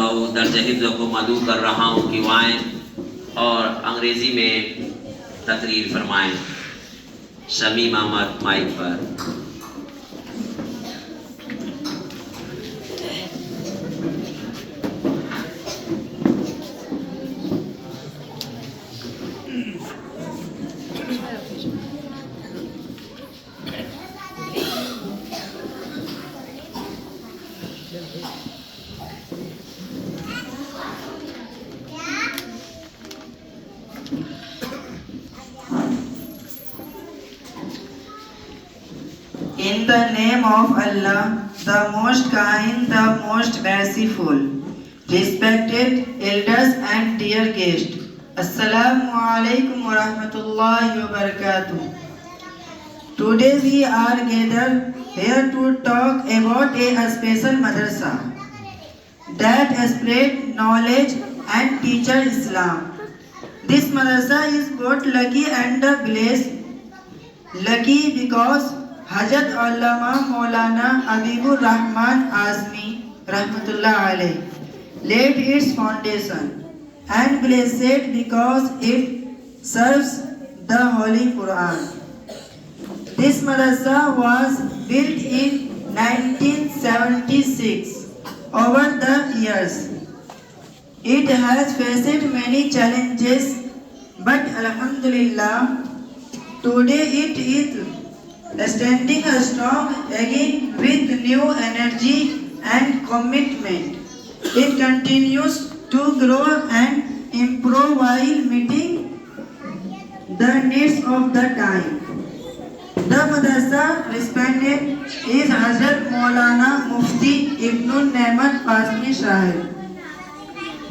तलव दर्ज हिफ्ज़ को मदू कर रहा हूँ कि वाएँ और अंग्रेज़ी में तकरीर फरमाएँ। शमीम अहमद माइक पर। In the name of Allah, the most kind, the most merciful. Respected elders and dear guests, Assalamu alaikum wa rahmatullahi wa barakatuh. Today we are gathered here to talk about a special madrasa that spread knowledge and teach Islam. This madrasa is both lucky and blessed. Lucky because Hazrat Allama Maulana Habibur Rahman Azmi Rahmatullah Alayh laid its foundation, and blessed because it serves the Holy Quran. This madrasa was built in 1976. Over the years, it has faced many challenges, but Alhamdulillah, today it is standing strong again with new energy and commitment. It continues to grow and improve while meeting the needs of the time. The madrasa respondent is Hazrat Maulana Mufti Ibnul Nemat Pasmi Sahib,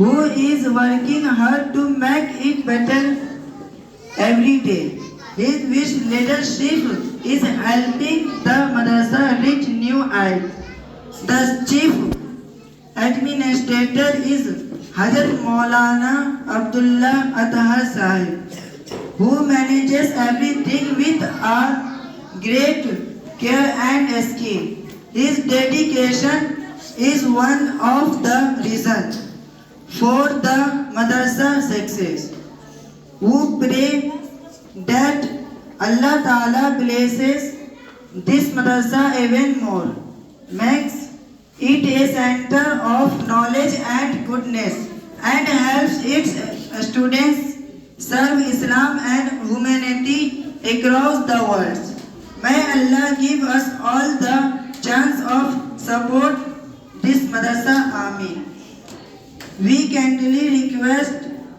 who is working hard to make it better every day. His leadership is helping the madrasa reach new heights. The chief administrator is Hazrat Maulana Abdullah Athar Sahib, who manages everything with a great care and skill. His dedication is one of the reasons for the madrasa success. Who pray that Allah Ta'ala blesses this madrasa even more, makes it a center of knowledge and goodness, and helps its students serve Islam and humanity across the world. May Allah give us all the chance of support this madrasa. Ameen. We kindly request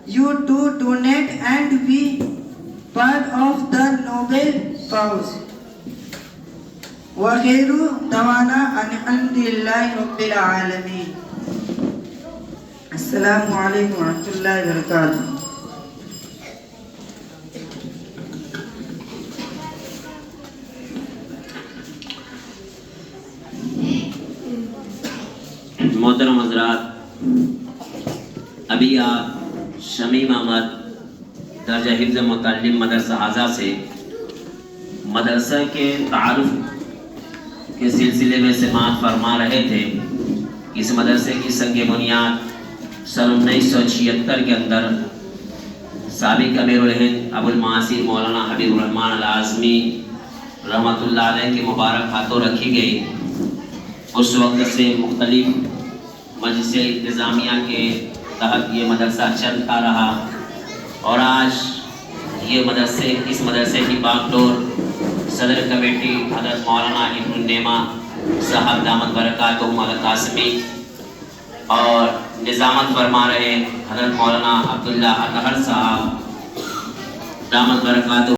you to donate and be part of the noble cause. Wa khairu dawana alhamdulillahi rabbil alamin. Assalamu alaikum wa rahmatullahi wa barakatuh. मोहतरम हज़रात, अभी आप शमीम अहमद दर्जा हिफ्ज़ मुतअल्लिम मदरसा आज़ा से मदरसा के तारुफ के सिलसिले में समाअत फरमा रहे थे। इस मदरसे की संग बुनियाद सन 1976 के अंदर साबिक़ अमीरुल हिंद अबुल मासी मौलाना हबीबुर रहमान अल आज़मी रहमतुल्लाह अलैह की मुबारक हाथों रखी गई। उस वक्त से मुख्तलिफ मजलिस इंतज़ामिया के तहत ये मदरसा चलता रहा और आज ये इस मदरसे की बागडोर सदर कमेटी हज़रत मौलाना इब्नुल नेमा साहब दामत बरकातुहुम अल कासमी और निज़ामत फरमा रहे हज़रत मौलाना अब्दुल्ला अतहर साहब दामत बरकातुहुम